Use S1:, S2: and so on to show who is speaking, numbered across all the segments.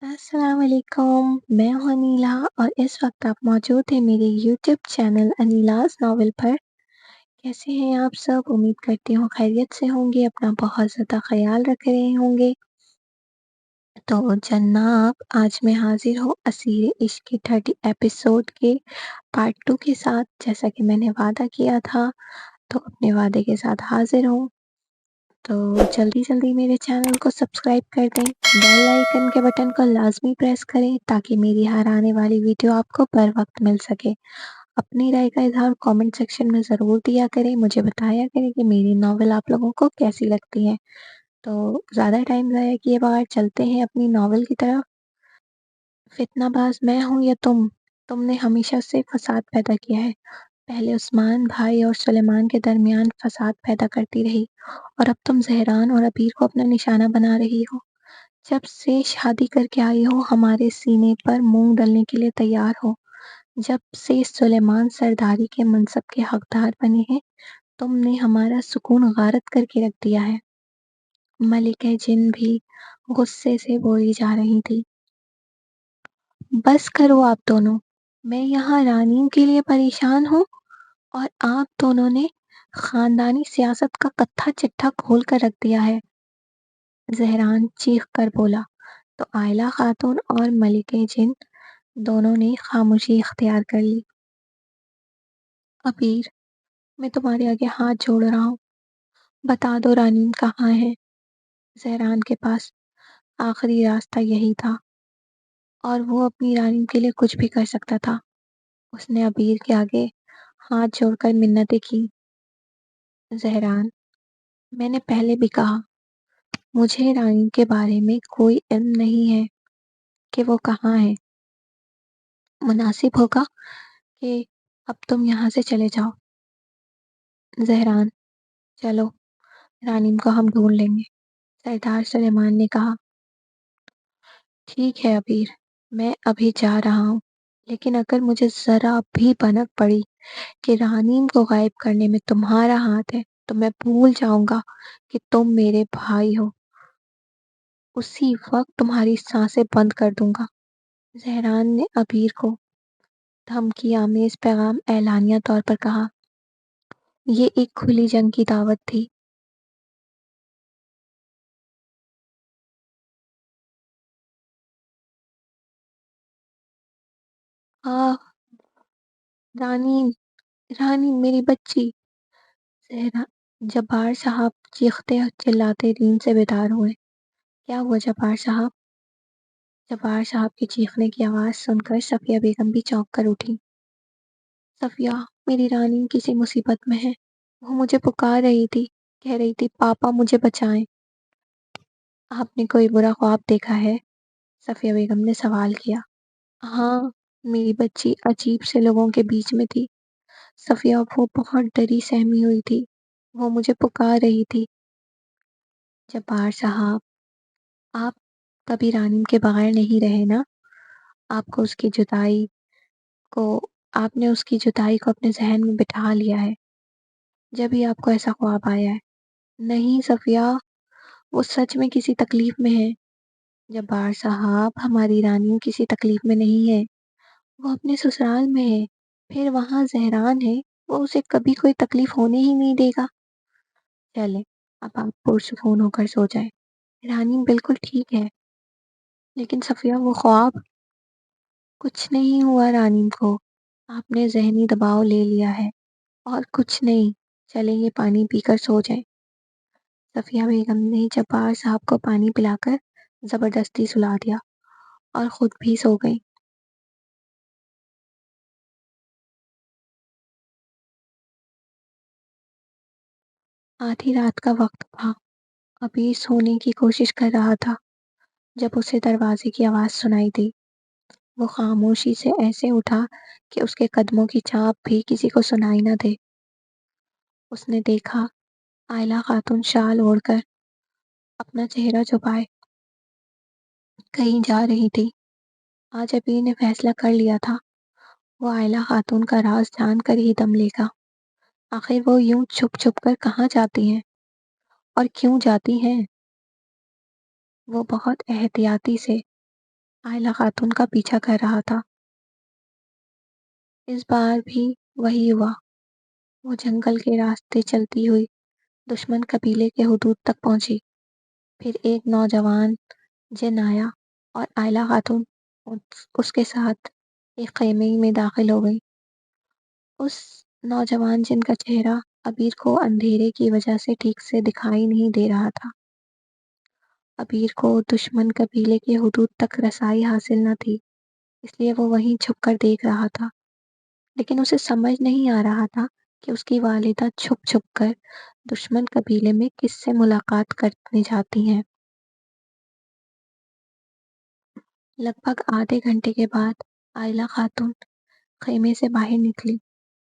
S1: अस्सलाम वालेकुम, मैं हूँ अनीला और इस वक्त आप मौजूद हैं मेरे यूट्यूब चैनल अनीलाज़ नॉवल पर। कैसे हैं आप सब? उम्मीद करती हूँ खैरियत से होंगे, अपना बहुत ज़्यादा ख़्याल रख रहे होंगे। तो जनाब, आज मैं हाज़िर हूँ असीर इश्क के 30 एपिसोड के पार्ट 2 के साथ। जैसा कि मैंने वादा किया था, तो अपने वादे के साथ हाज़िर हूँ। तो जल्दी-जल्दी मेरे चैनल को सब्सक्राइब कर दें, बेल आइकन के बटन को लाज़मी प्रेस करें ताकि मेरी हर आने वाली वीडियो आपको बर वक़्त मिल सके। अपनी राय का इज़हार कमेंट सेक्शन में ज़रूर दिया करें, मुझे बताया करें कि मेरी नॉवल आप लोगों को कैसी लगती हैं। तो ज़्यादा टाइम ज़ाया किए बगैर चलते हैं अपनी नॉवल की तरफ। फितनाबाज़ मैं हूँ या तुम? तुमने हमेशा से फ़साद पैदा किया है। पहले उस्मान भाई और सुलेमान के दरमियान फ़साद पैदा करती रही और अब तुम ज़हरान और अबीर को अपना निशाना बना रही हो। जब से शादी करके आई हो, हमारे सीने पर मूँग डलने के लिए तैयार हो। जब से सुलेमान सरदारी के मनसब के हकदार बने हैं, तुमने हमारा सुकून गारत करके रख दिया है। मलिके-जिन्न भी गुस्से से बोली जा रही थी। बस करो आप दोनों, मैं यहाँ रानियों के लिए परेशान हूँ और आप दोनों ने खानदानी सियासत का कत्था-चिट्ठा खोल कर रख दिया है। ज़हरान चीख कर बोला, तो आयला खातून और मलिके-जिन्न दोनों ने खामोशी इख्तियार कर ली। अबीर, मैं तुम्हारे आगे हाथ जोड़ रहा हूँ, बता दो रानीन कहाँ है? ज़हरान के पास आखिरी रास्ता यही था और वो अपनी रानीन के लिए कुछ भी कर सकता था। उसने अबीर के आगे हाथ जोड़कर मिन्नतें की। ज़हरान, मैंने पहले भी कहा, मुझे रानी के बारे में कोई इल्म नहीं है कि वो कहाँ है। मुनासिब होगा कि अब तुम यहाँ से चले जाओ। ज़हरान, चलो, रानीन को हम ढूँढ लेंगे। सरदार सुलेमान ने कहा। ठीक है अबीर, मैं अभी जा रहा हूँ, लेकिन अगर मुझे ज़रा भी भनक पड़ी कि रानीन को गायब करने में तुम्हारा हाथ है, तो मैं भूल जाऊँगा कि तुम मेरे भाई हो। उसी वक़्त तुम्हारी साँसें बंद कर दूँगा। ज़हरान ने अबीर को धमकी-आमेज़ पैगाम एलानिया तौर पर कहा। ये एक खुली जंग की दावत थी। आह! रानीन, रानीन मेरी बच्ची! ज़हरा जब्बार साहब चीखते और चिल्लाते नींद से बेदार हुए। क्या हुआ जब्बार साहब? जब्बार साहब की चीखने की आवाज़ सुनकर सफ़िया बेगम भी चौंक कर उठी। सफ़िया, मेरी रानी किसी मुसीबत में है। वो मुझे पुकार रही थी, कह रही थी पापा मुझे बचाएँ। आपने कोई बुरा ख्वाब देखा है? सफ़िया बेगम ने सवाल किया। हाँ, मेरी बच्ची अजीब से लोगों के बीच में थी। सफ़िया वो बहुत डरी सहमी हुई थी। वो मुझे पुकार रही थी। जब्बार साहब, आप कभी रानी के बगैर नहीं रहे ना? आपको उसकी जुदाई को आपने उसकी जुदाई को अपने ज़हन में बिठा लिया है, जब ही आपको ऐसा ख्वाब आया है। नहीं सफ़िया, वो सच में किसी तकलीफ़ में है। जब्बार साहब, हमारी रानी किसी तकलीफ़ में नहीं है, वो अपने ससुराल में है। फिर वहाँ ज़हरान है, वो उसे कभी कोई तकलीफ़ होने ही नहीं देगा। चलें, अब आप पुरसुकून होकर सो जाएँ। रानी बिल्कुल ठीक है, लेकिन सफ़िया वो ख्वाब कुछ नहीं हुआ रानी को। आपने ज़हनी दबाव ले लिया है और कुछ नहीं। चलें ये पानी पीकर सो जाएँ। सफ़िया बेगम ने जब्बार साहब को पानी पिलाकर ज़बरदस्ती सुला दिया और खुद भी सो गईं। आधी रात का वक़्त था। अबीर सोने की कोशिश कर रहा था जब उसे दरवाज़े की आवाज़ सुनाई दी। वो खामोशी से ऐसे उठा कि उसके कदमों की चाप भी किसी को सुनाई न दे। उसने देखा, आयला खातून शाल ओढ़कर अपना चेहरा छुपाए कहीं जा रही थी। आज अबीर ने फैसला कर लिया था, वो आयला खातून का राज़ जानकर ही दम लेगा। आखिर वो यूँ छुप-छुप कर कहाँ जाती हैं और क्यों जाती हैं? वो बहुत एहतियाती से آئلہ خاتون کا پیچھا کر رہا تھا۔ اس بار بھی وہی ہوا۔ وہ جنگل کے راستے چلتی ہوئی دشمن قبیلے کے حدود تک پہنچی۔ پھر ایک نوجوان جن آیا اور آئلہ خاتون اس کے ساتھ ایک خیمے میں داخل ہو گئی۔ اس نوجوان جن کا چہرہ ابیر کو اندھیرے کی وجہ سے ٹھیک سے دکھائی نہیں دے رہا تھا۔ ابیر کو دشمن قبیلے کے حدود تک رسائی حاصل نہ تھی، اس لیے وہ وہیں چھپ کر دیکھ رہا تھا۔ لیکن اسے سمجھ نہیں آ رہا تھا کہ اس کی والدہ چھپ چھپ کر دشمن قبیلے میں کس سے ملاقات کرنے جاتی ہیں۔ لگ بھگ آدھے گھنٹے کے بعد آئلہ خاتون خیمے سے باہر نکلی۔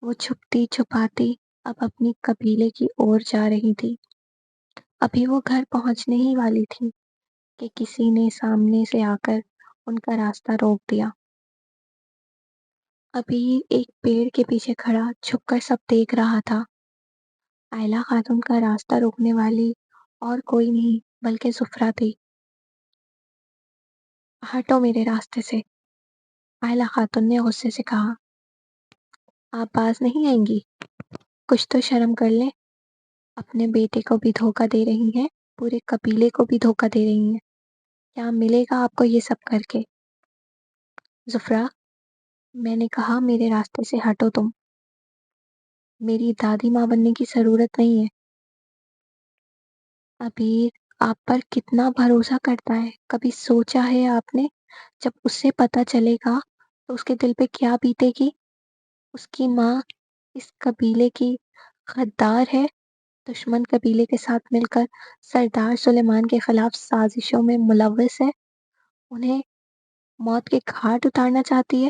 S1: وہ چھپتی چھپاتی اب اپنی قبیلے کی اور جا رہی تھی۔ ابھی وہ گھر پہنچنے ہی والی تھی کہ کسی نے سامنے سے آ کر ان کا راستہ روک دیا۔ ابھی ایک پیڑ کے پیچھے کھڑا چھپ کر سب دیکھ رہا تھا۔ آئلہ خاتون کا راستہ روکنے والی اور کوئی نہیں بلکہ زفرہ تھی۔ ہٹو میرے راستے سے، آئلہ خاتون نے غصے سے کہا۔ آپ باز نہیں آئیں گی؟ کچھ تو شرم کر لیں، اپنے بیٹے کو بھی دھوکہ دے رہی ہیں، پورے قبیلے کو بھی دھوکہ دے رہی ہیں۔ کیا ملے گا آپ کو یہ سب کر کے؟ زفرہ، میں نے کہا میرے راستے سے ہٹو تم، میری دادی ماں بننے کی ضرورت نہیں ہے۔ ابیر آپ پر کتنا بھروسہ کرتا ہے، کبھی سوچا ہے آپ نے جب اسے پتہ چلے گا تو اس کے دل پہ کیا بیتے گی؟ اس کی ماں اس قبیلے کی غدار ہے، دشمن قبیلے کے ساتھ مل کر سردار سلیمان کے خلاف سازشوں میں ملوث ہے، انہیں موت کے گھاٹ اتارنا چاہتی ہے۔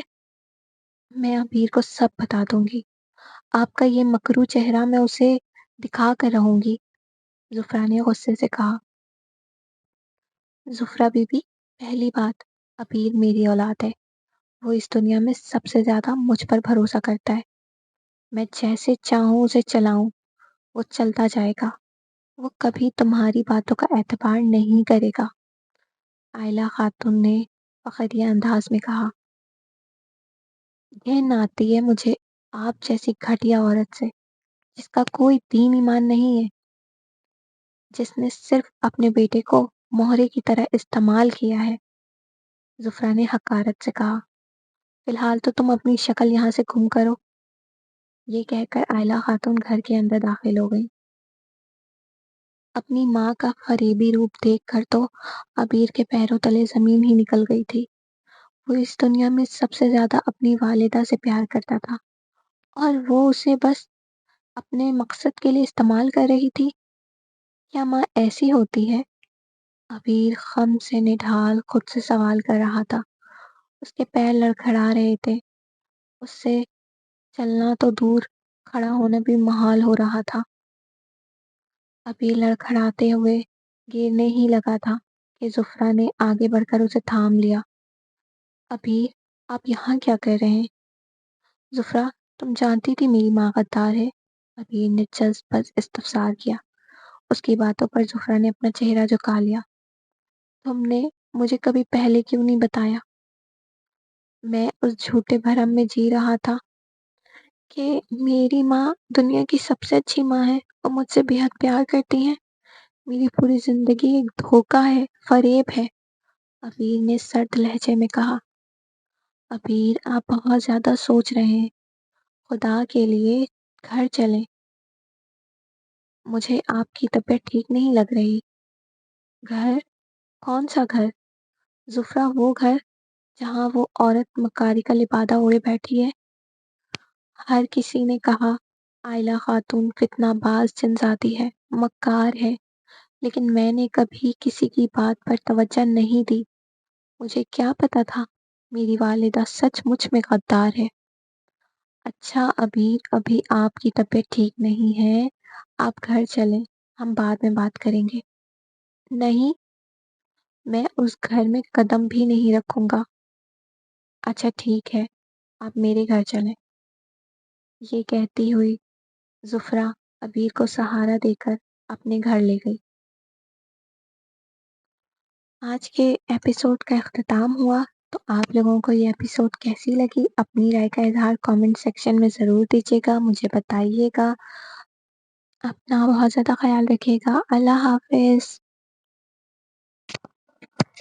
S1: میں ابیر کو سب بتا دوں گی، آپ کا یہ مکرو چہرہ میں اسے دکھا کر رہوں گی، زفرہ نے غصے سے کہا۔ زفرہ بی بی، پہلی بات، ابیر میری اولاد ہے، وہ اس دنیا میں سب سے زیادہ مجھ پر بھروسہ کرتا ہے۔ میں جیسے چاہوں اسے چلاؤں، وہ چلتا جائے گا، وہ کبھی تمہاری باتوں کا اعتبار نہیں کرے گا، آئلہ خاتون نے فخریہ انداز میں کہا۔ گھن آتی ہے مجھے آپ جیسی گھٹیا عورت سے، جس کا کوئی دین ایمان نہیں ہے، جس نے صرف اپنے بیٹے کو مہرے کی طرح استعمال کیا ہے، زفرہ نے حقارت سے کہا۔ فی الحال تو تم اپنی شکل یہاں سے گم کرو۔ یہ کہہ کر آئلہ خاتون گھر کے اندر داخل ہو گئی۔ اپنی ماں کا فریبی روپ دیکھ کر تو ابیر کے پیروں تلے زمین ہی نکل گئی تھی۔ وہ اس دنیا میں سب سے زیادہ اپنی والدہ سے پیار کرتا تھا اور وہ اسے بس اپنے مقصد کے لیے استعمال کر رہی تھی۔ کیا ماں ایسی ہوتی ہے؟ ابیر غم سے نڈھال خود سے سوال کر رہا تھا۔ اس کے پیر لڑکھڑا رہے تھے، اس سے چلنا تو دور، کھڑا ہونا بھی محال ہو رہا تھا۔ ابیر لڑکھڑاتے ہوئے گرنے ہی لگا تھا کہ زفرہ نے آگے بڑھ کر اسے تھام لیا۔ ابیر، آپ یہاں کیا کر رہے ہیں؟ زفرہ، تم جانتی تھی میری ماں غدار ہے؟ ابیر نے جذب بس استفسار کیا۔ اس کی باتوں پر زفرہ نے اپنا چہرہ جھکا لیا۔ تم نے مجھے کبھی پہلے کیوں نہیں بتایا؟ میں اس جھوٹے بھرم میں جی رہا تھا کہ میری ماں دنیا کی سب سے اچھی ماں ہے اور مجھ سے بے حد پیار کرتی ہیں۔ میری پوری زندگی ایک دھوکہ ہے، فریب ہے، ابیر نے سرد لہجے میں کہا۔ ابیر، آپ بہت زیادہ سوچ رہے ہیں، خدا کے لیے گھر چلیں، مجھے آپ کی طبیعت ٹھیک نہیں لگ رہی۔ گھر؟ کون سا گھر؟ زفرہ، وہ گھر جہاں وہ عورت مکاری کا لبادہ اوڑھے بیٹھی ہے۔ ہر کسی نے کہا آئلہ خاتون فتنہ باز جنذاتی ہے، مکار ہے، لیکن میں نے کبھی کسی کی بات پر توجہ نہیں دی۔ مجھے کیا پتا تھا میری والدہ سچ مچ میں غدار ہے۔ اچھا ابیر، ابھی آپ کی طبیعت ٹھیک نہیں ہے، آپ گھر چلیں، ہم بعد میں بات کریں گے۔ نہیں، میں اس گھر میں قدم بھی نہیں رکھوں گا۔ اچھا ٹھیک ہے، آپ میرے گھر چلیں۔ یہ کہتی ہوئی زفرہ ابیر کو سہارا دے کر اپنے گھر لے گئی۔ آج کے ایپیسوڈ کا اختتام ہوا، تو آپ لوگوں کو یہ ایپیسوڈ کیسی لگی اپنی رائے کا اظہار کامنٹ سیکشن میں ضرور دیجیے گا، مجھے بتائیے گا۔ اپنا بہت زیادہ خیال رکھیے گا۔ اللہ حافظ۔